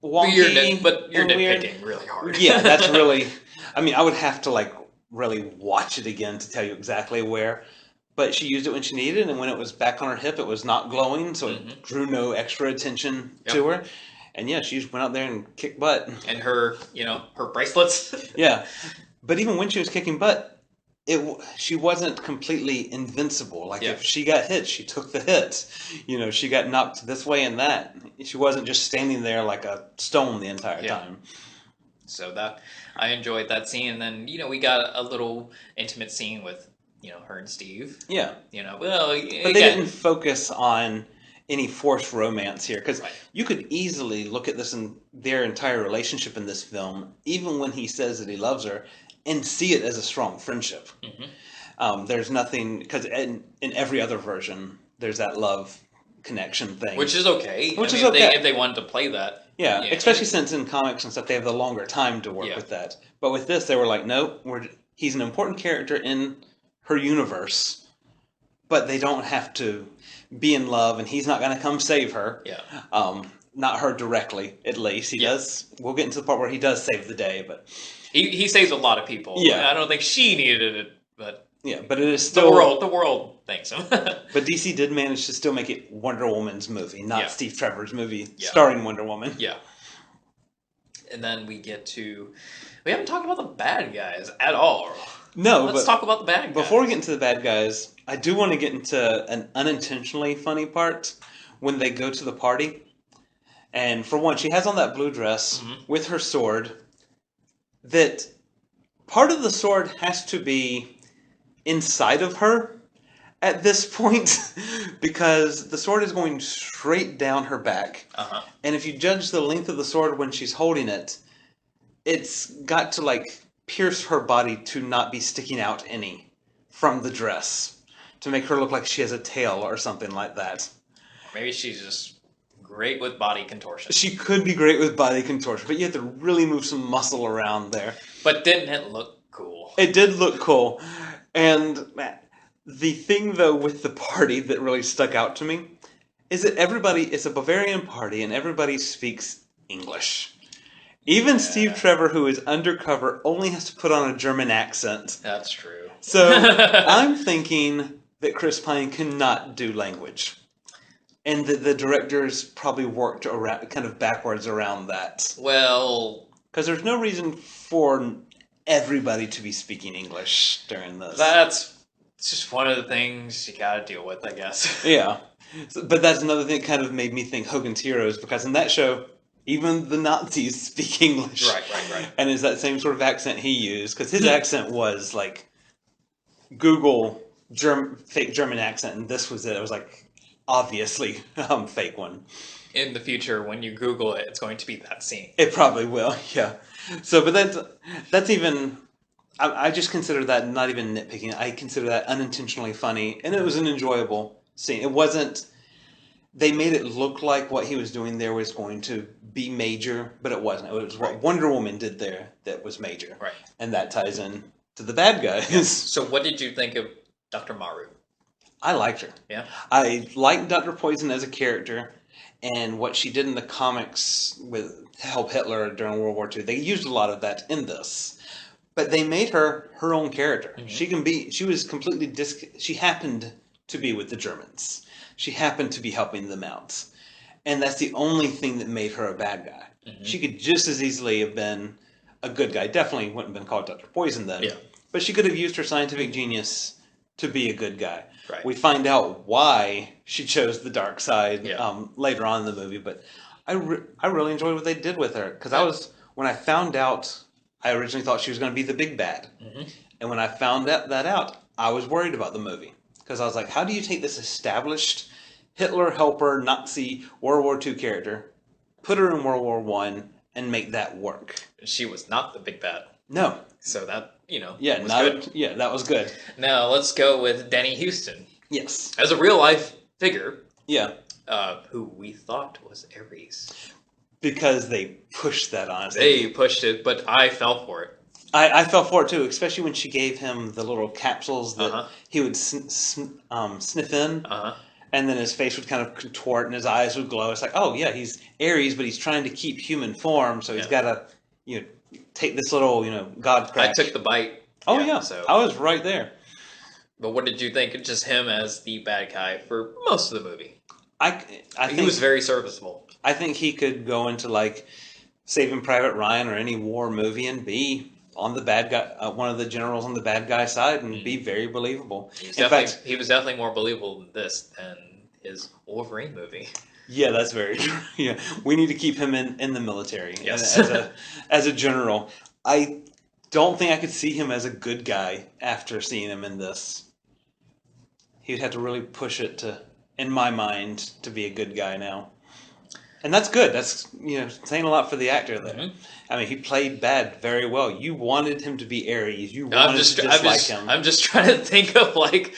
A: wonky.
B: But you're nitpicking really hard.
A: Yeah, that's really... I mean, I would have to really watch it again to tell you exactly where. But she used it when she needed it, and when it was back on her hip, it was not glowing, so it drew no extra attention to her. And yeah, she just went out there and kicked butt.
B: And her, her bracelets.
A: Yeah. But even when she was kicking butt, she wasn't completely invincible. If she got hit, she took the hit. She got knocked this way and that. She wasn't just standing there like a stone the entire time.
B: So I enjoyed that scene. And then, we got a little intimate scene with her and Steve. Yeah.
A: But they didn't focus on any forced romance here, because you could easily look at this and their entire relationship in this film, even when he says that he loves her, and see it as a strong friendship. There's nothing, because in every other version, there's that love connection thing.
B: Which is okay.
A: Which is okay.
B: If they wanted to play that.
A: Yeah, especially since in comics and stuff, they have the longer time to work with that. But with this, they were like, nope, he's an important character in her universe, but they don't have to be in love, and he's not going to come save her.
B: Yeah.
A: Not her directly, at least. He does. We'll get into the part where he does save the day, but
B: he saves a lot of people.
A: Yeah.
B: I don't think she needed it, but
A: yeah, but it is still
B: the world thanks him.
A: But DC did manage to still make it Wonder Woman's movie, not Steve Trevor's movie starring Wonder Woman.
B: Yeah. And then we haven't talked about the bad guys at all.
A: No,
B: let's talk about the bad guys.
A: Before we get into the bad guys, I do want to get into an unintentionally funny part when they go to the party. And for one, she has on that blue dress with her sword. That part of the sword has to be inside of her at this point because the sword is going straight down her back. And if you judge the length of the sword when she's holding it, it's got to like pierce her body to not be sticking out any from the dress to make her look like she has a tail or something like that.
B: Maybe she's just great with body contortion.
A: She could be great with body contortion, but you have to really move some muscle around there.
B: But didn't it look cool?
A: It did look cool. And the thing, though, with the party that really stuck out to me is that it's a Bavarian party and everybody speaks English. Even Steve Trevor, who is undercover, only has to put on a German accent.
B: That's true.
A: So I'm thinking that Chris Pine cannot do language. And that the directors probably worked around, kind of backwards around that.
B: Well,
A: because there's no reason for everybody to be speaking English during this.
B: That's just one of the things you gotta deal with, I guess.
A: Yeah. But that's another thing that kind of made me think Hogan's Heroes, because in that show, even the Nazis speak English.
B: Right.
A: And it's that same sort of accent he used, because his accent was like Google fake German accent, and this was it. It was like, obviously, fake one.
B: In the future, when you Google it, it's going to be that scene.
A: It probably will, yeah. So, but that's even... I just consider that not even nitpicking. I consider that unintentionally funny, and it was an enjoyable scene. It wasn't... They made it look like what he was doing there was going to be major, but it wasn't. It was what Wonder Woman did there that was major.
B: Right.
A: And that ties in to the bad guys.
B: Yeah. So what did you think of Dr. Maru?
A: I liked her.
B: Yeah.
A: I liked Dr. Poison as a character, and what she did in the comics with to help Hitler during World War II. They used a lot of that in this, but they made her own character. Mm-hmm. She was completely she happened to be with the Germans. She happened to be helping them out, and that's the only thing that made her a bad guy. Mm-hmm. She could just as easily have been a good guy. Definitely wouldn't have been called Dr. Poison then. Yeah. But she could have used her scientific genius to be a good guy. Right. We find out why she chose the dark side later on in the movie, but I really enjoyed what they did with her, because when I found out, I originally thought she was going to be the big bad, and when I found that out, I was worried about the movie, because I was like, how do you take this established Hitler helper Nazi World War II character, put her in World War I, and make that work?
B: She was not the big bad.
A: No.
B: So that, was
A: good. Yeah, that was good.
B: Now, let's go with Danny Houston.
A: Yes.
B: As a real-life figure.
A: Yeah.
B: Who we thought was Ares.
A: Because they pushed that on us.
B: They pushed it, but I fell for it.
A: I fell for it, too, especially when she gave him the little capsules that he would sniff in. And then his face would kind of contort and his eyes would glow. It's like, oh, yeah, he's Ares, but he's trying to keep human form, so he's got to, take this little, god crack.
B: I took the bite.
A: Oh, yeah. So I was right there.
B: But what did you think of just him as the bad guy for most of the movie?
A: I think
B: he was very serviceable.
A: I think he could go into, like, Saving Private Ryan or any war movie and be on the bad guy, one of the generals on the bad guy side, and be very believable.
B: He was definitely more believable in this than his Wolverine movie.
A: Yeah, that's very true. Yeah, we need to keep him in the military.
B: Yes.
A: as a general. I don't think I could see him as a good guy after seeing him in this. He'd have to really push it in my mind, to be a good guy now. And that's good. That's saying a lot for the actor there. Mm-hmm. I mean, he played bad very well. You wanted him to be Ares. You wanted to dislike him.
B: I'm just trying to think of, like,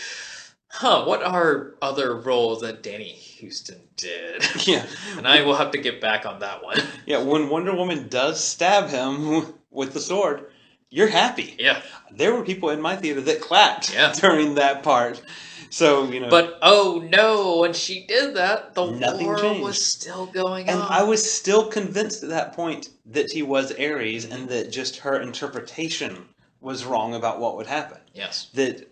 B: what are other roles that Danny Houston did?
A: Yeah.
B: And I will have to get back on that one.
A: Yeah, when Wonder Woman does stab him with the sword, you're happy.
B: Yeah.
A: There were people in my theater that clapped
B: Yeah.
A: during that part. So,
B: But, oh no, when she did that, the
A: nothing
B: war
A: changed.
B: was still going
A: And
B: on.
A: I was still convinced at that point that he was Ares and that just her interpretation was wrong about what would happen.
B: Yes.
A: That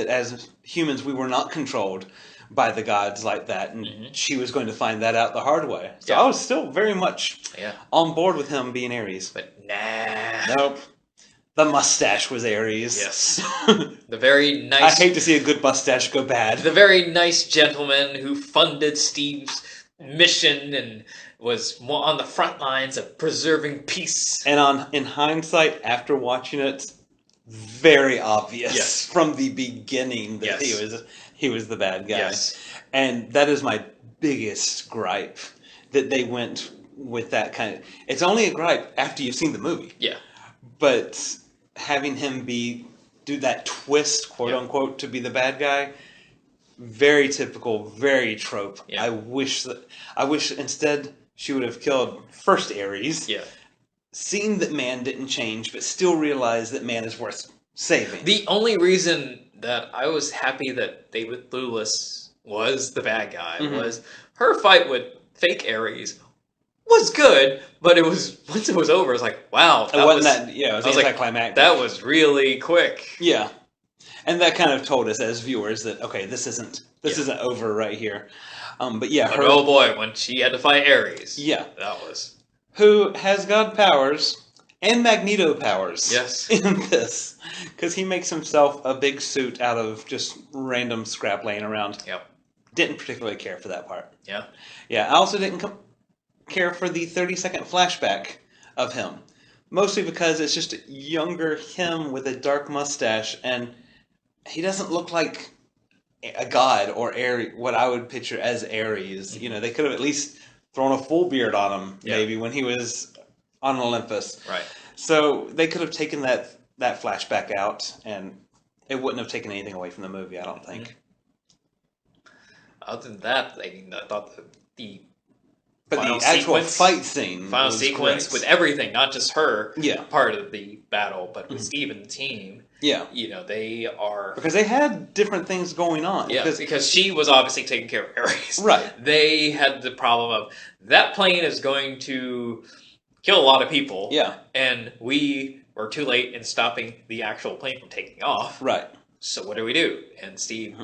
A: as humans, we were not controlled by the gods like that, and she was going to find that out the hard way. So I was still very much on board with him being Ares.
B: But nah.
A: Nope. The mustache was Ares.
B: Yes. The very nice...
A: I hate to see a good mustache go bad.
B: The very nice gentleman who funded Steve's mission and was on the front lines of preserving peace.
A: And in hindsight, after watching it, very obvious from the beginning that he was the bad guy. Yes. And that is my biggest gripe, that they went with that kind of... It's only a gripe after you've seen the movie.
B: Yeah.
A: But having him do that twist, quote unquote, to be the bad guy, very typical, very trope. Yeah. I wish instead she would have killed first Ares. Yeah. Seeing that man didn't change, but still realized that man is worth saving.
B: The only reason that I was happy that David Thewlis was the bad guy was her fight with fake Ares was good, but it was once it was over, it was like, wow,
A: it was anticlimactic.
B: That was really quick.
A: Yeah, and that kind of told us as viewers that okay, this isn't over right here. But yeah,
B: oh boy, when she had to fight Ares, that was
A: who has god powers and Magneto powers.
B: Yes,
A: in this because he makes himself a big suit out of just random scrap laying around.
B: Yep,
A: didn't particularly care for that part.
B: Yeah,
A: I also didn't care for the 30-second flashback of him. Mostly because it's just a younger him with a dark mustache, and he doesn't look like a god or Ares, what I would picture as Ares. They could have at least thrown a full beard on him, maybe, when he was on Olympus.
B: Right.
A: So they could have taken that flashback out, and it wouldn't have taken anything away from the movie, I don't think.
B: Other than that, I thought the
A: actual fight scene,
B: final sequence
A: great.
B: With everything, not just her, part of the battle, but with Steve and the team. Yeah, they are
A: because they had different things going on.
B: Yeah, because she was obviously taking care of Ares.
A: Right.
B: They had the problem of that plane is going to kill a lot of people.
A: Yeah,
B: and we were too late in stopping the actual plane from taking off.
A: Right.
B: So what do we do? And Steve,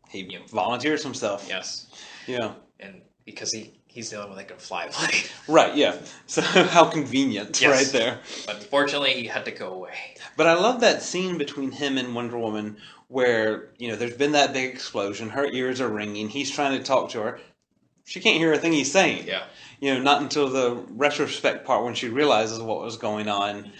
A: he volunteers himself.
B: Yes.
A: Yeah,
B: and because he's the only one that can fly a plane.
A: Right, yeah. So how convenient, right there.
B: But unfortunately, he had to go away.
A: But I love that scene between him and Wonder Woman where, there's been that big explosion. Her ears are ringing. He's trying to talk to her. She can't hear a thing he's saying.
B: Yeah.
A: Not until the retrospect part when she realizes what was going on.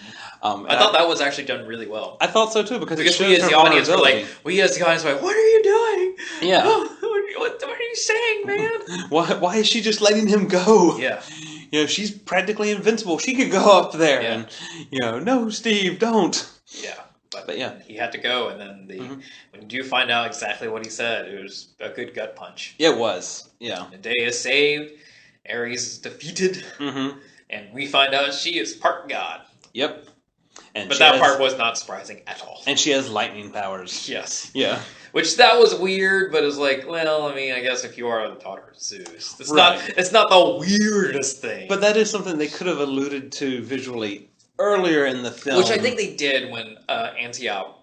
B: I thought that was actually done really well.
A: I thought so, too, because
B: we as the audience were like, what are you doing?
A: Yeah.
B: Oh, what are you saying, man?
A: Why is she just letting him go?
B: Yeah.
A: She's practically invincible. She could go up there and, no, Steve, don't.
B: Yeah.
A: But yeah.
B: He had to go, and then when you do find out exactly what he said, it was a good gut punch.
A: It was, yeah.
B: The day is saved, Ares is defeated, and we find out she is part god.
A: Yep.
B: But that part was not surprising at all.
A: And she has lightning powers.
B: Yes.
A: Yeah.
B: Which that was weird, but it's like, well, I mean, I guess if you are the daughter of Zeus, it's not the weirdest thing.
A: But that is something they could have alluded to visually earlier in the film.
B: Which I think they did when Antiope,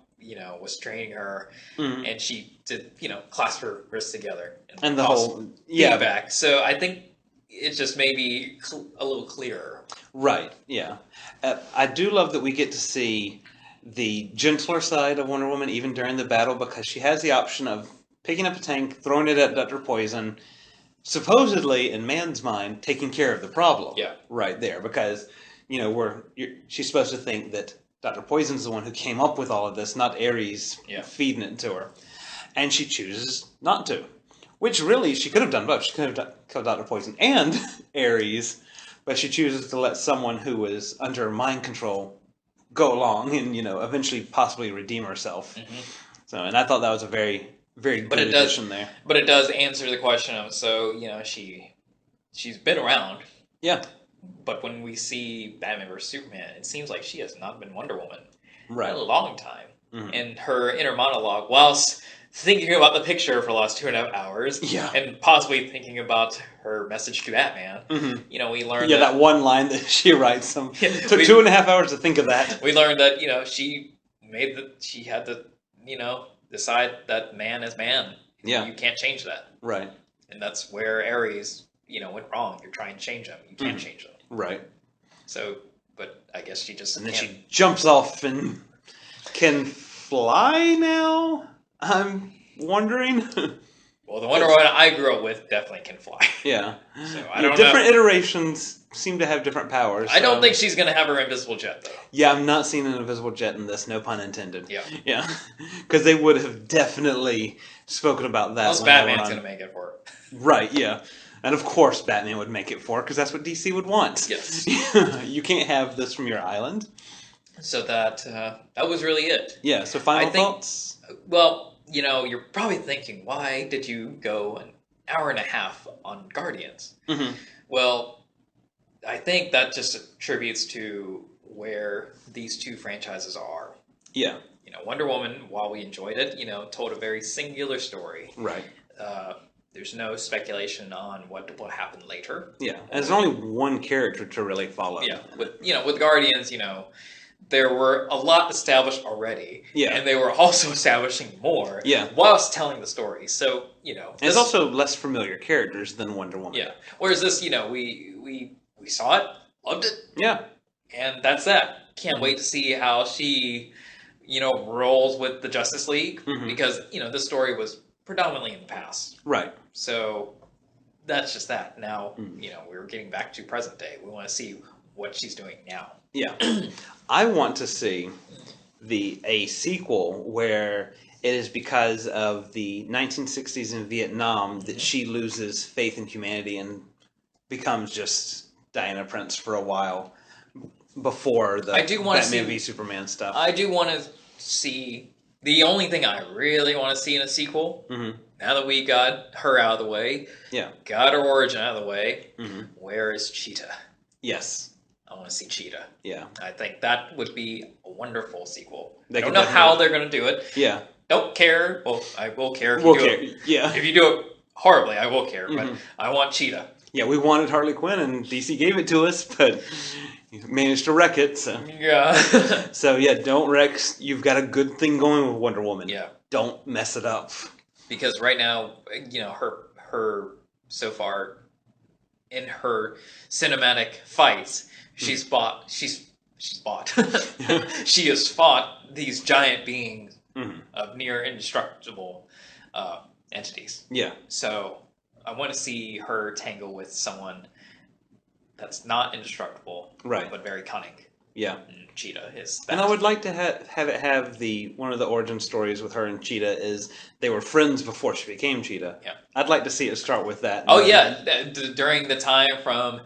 B: was training her, and she did, clasp her wrists together and
A: the whole
B: back. So I think it's just maybe a little clearer.
A: Right. Yeah. I do love that we get to see the gentler side of Wonder Woman even during the battle, because she has the option of picking up a tank, throwing it at Dr. Poison, supposedly, in man's mind, taking care of the problem.
B: Yeah.
A: Right there, because, she's supposed to think that Dr. Poison's the one who came up with all of this, not Ares feeding it to her. And she chooses not to. Which really, she could have done both. She could have killed Dr. Poison and Ares, but she chooses to let someone who was under mind control go along and, eventually possibly redeem herself. So, and I thought that was a very, very good addition there.
B: But it does answer the question of, so, you know, she's been around.
A: Yeah.
B: But when we see Batman vs. Superman, it seems like she has not been Wonder Woman in
A: Right.
B: a long time. Mm-hmm. And her inner monologue, whilst thinking about the picture for the last 2.5 hours, and possibly thinking about her message to Batman, you know, we learned
A: that one line that she writes took 2.5 hours to think of that.
B: We learned that, you know, she had to, you know, decide that man is man.
A: Yeah.
B: You can't change that.
A: Right.
B: And that's where Ares, you know, went wrong. You're trying to change them. You can't change them.
A: Right.
B: So, but I guess she just...
A: And then she jumps off and can fly now? I'm wondering.
B: Well, the Wonder Woman I grew up with definitely can fly.
A: Yeah.
B: So I don't know.
A: Different iterations seem to have different powers.
B: I don't think she's going to have her invisible jet, though.
A: Yeah, I'm not seeing an invisible jet in this, no pun intended.
B: Yeah.
A: Yeah. Because they would have definitely spoken about that.
B: Unless Batman's going to make it for her.
A: Right, yeah. And of course Batman would make it for her, because that's what DC would want.
B: Yes.
A: You can't have this from your island.
B: So that was really it.
A: Yeah, so final thoughts?
B: Well, you know, you're probably thinking, why did you go an hour and a half on Guardians? Mm-hmm. Well, I think that just attributes to where these two franchises are.
A: Yeah.
B: You know, Wonder Woman, while we enjoyed it, you know, told a very singular story.
A: Right.
B: There's no speculation on what happened later.
A: Yeah, and there's only one character to really follow.
B: Yeah, with Guardians, you know, there were a lot established already. Yeah. And they were also establishing more.
A: Yeah.
B: Whilst telling the story. So, you know.
A: There's also less familiar characters than Wonder Woman.
B: Yeah. Whereas this, you know, we saw it, loved it.
A: Yeah.
B: And that's that. Can't wait to see how she, you know, rolls with the Justice League. Mm-hmm. Because, you know, this story was predominantly in the past.
A: Right.
B: So that's just that. Now, you know, we're getting back to present day. We want to see what she's doing now.
A: Yeah. I want to see a sequel where it is because of the 1960s in Vietnam that she loses faith in humanity and becomes just Diana Prince for a while before the Batman v Superman stuff.
B: I do want to see... The only thing I really want to see in a sequel, now that we got her out of the way, got her origin out of the way, where is Cheetah?
A: Yes.
B: I want to see Cheetah.
A: Yeah.
B: I think that would be a wonderful sequel. I don't know how they're going to do it.
A: Yeah.
B: Don't care. Well, I will care if you do it.
A: Yeah.
B: If you do it horribly, I will care. But I want Cheetah.
A: Yeah, we wanted Harley Quinn, and DC gave it to us, but... You managed to wreck it, so...
B: Yeah.
A: So, yeah, don't wreck... You've got a good thing going with Wonder Woman.
B: Yeah.
A: Don't mess it up.
B: Because right now, you know, her so far, in her cinematic fights, she has fought these giant beings of near indestructible entities.
A: Yeah.
B: So, I want to see her tangle with someone... that's not indestructible,
A: right?
B: But very cunning.
A: Yeah,
B: Cheetah is that.
A: And I would like to have it have one of the origin stories with her and Cheetah is they were friends before she became Cheetah.
B: Yeah,
A: I'd like to see it start with that.
B: Oh yeah, during the time from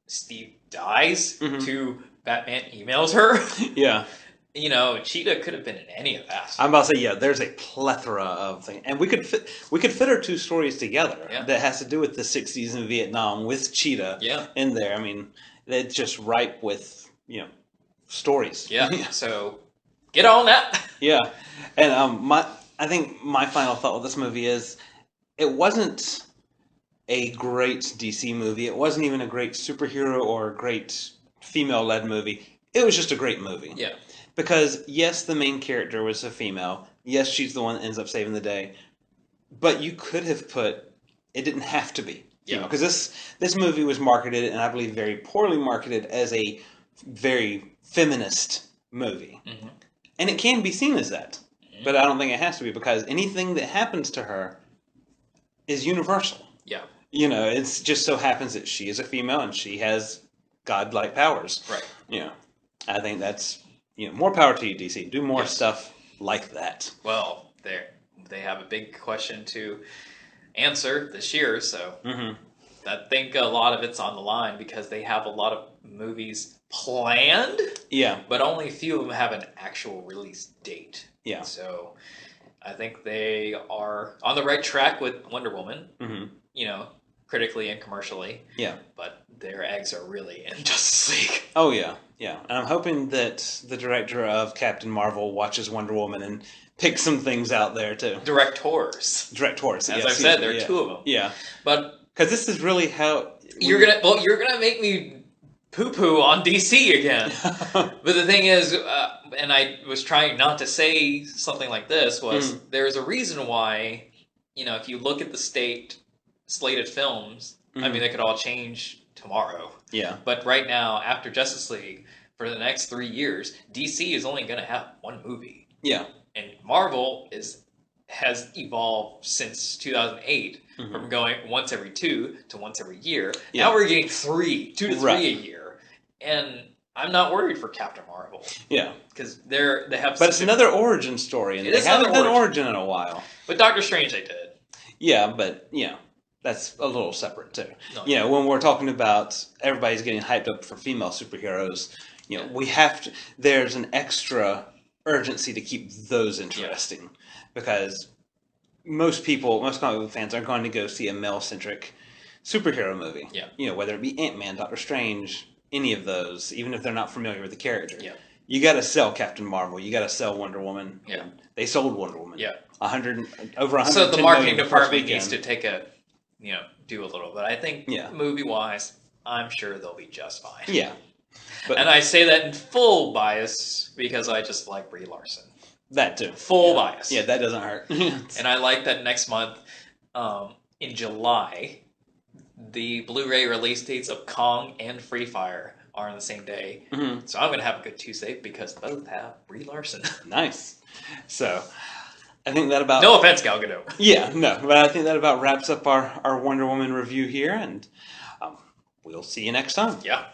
B: Steve dies to Batman emails her.
A: Yeah.
B: You know, Cheetah could have been in any of that.
A: I'm about to say, yeah, there's a plethora of things. And we could fit our two stories together that has to do with the 60s in Vietnam with Cheetah in there. I mean, it's just ripe with, you know, stories.
B: Yeah, so get on that.
A: Yeah. And I think my final thought with this movie is it wasn't a great DC movie. It wasn't even a great superhero or a great female-led movie. It was just a great movie.
B: Yeah.
A: Because, yes, the main character was a female. Yes, she's the one that ends up saving the day. But you could have it didn't have to be. Yeah. Because this movie was marketed, and I believe very poorly marketed, as a very feminist movie. Mm-hmm. And it can be seen as that. Mm-hmm. But I don't think it has to be, because anything that happens to her is universal.
B: Yeah.
A: You know, it's just so happens that she is a female, and she has godlike powers.
B: Right.
A: Yeah. I think that's... You know, more power to you, DC. Do more stuff like that.
B: Well, they have a big question to answer this year, so I think a lot of it's on the line because they have a lot of movies planned.
A: Yeah.
B: But only a few of them have an actual release date.
A: Yeah.
B: So I think they are on the right track with Wonder Woman.
A: Mm-hmm.
B: You know, critically and commercially.
A: Yeah.
B: But their eggs are really in Justice League.
A: Oh, yeah. Yeah. And I'm hoping that the director of Captain Marvel watches Wonder Woman and picks some things out there, too.
B: Directors.
A: As
B: I've said, there are two of them.
A: Yeah.
B: But...
A: Because this is really how...
B: You're gonna make me poo-poo on DC again. But the thing is, and I was trying not to say something like this, was there's a reason why, you know, if you look at the slated films, I mean, they could all change tomorrow.
A: Yeah.
B: But right now, after Justice League, for the next 3 years, DC is only going to have one movie.
A: Yeah.
B: And Marvel has evolved since 2008 from going once every 2 to once every year. Yeah. Now we're getting 2 to 3 a year. And I'm not worried for Captain Marvel.
A: Yeah.
B: Because they have...
A: But it's another origin story, and they haven't done origin in a while.
B: But Doctor Strange they did.
A: Yeah, but, that's a little separate, too. No, when we're talking about everybody's getting hyped up for female superheroes, we have to... There's an extra urgency to keep those interesting. Because most comic book fans are going to go see a male-centric superhero movie.
B: Yeah.
A: Whether it be Ant-Man, Doctor Strange, any of those, even if they're not familiar with the character.
B: Yeah.
A: You got to sell Captain Marvel. You got to sell Wonder Woman.
B: Yeah.
A: They sold Wonder Woman.
B: Yeah.
A: Over 100.
B: So the marketing department needs to take do a little. But I think movie-wise, I'm sure they'll be just fine.
A: Yeah.
B: And I say that in full bias because I just like Brie Larson.
A: That too.
B: Full bias.
A: Yeah, that doesn't hurt.
B: And I like that next month, in July, the Blu-ray release dates of Kong and Free Fire are on the same day. Mm-hmm. So I'm going to have a good Tuesday because both have Brie Larson. Nice.
A: So I think that about...
B: No offense, Gal Gadot.
A: Yeah, no. But I think that about wraps up our Wonder Woman review here. And we'll see you next time.
B: Yeah.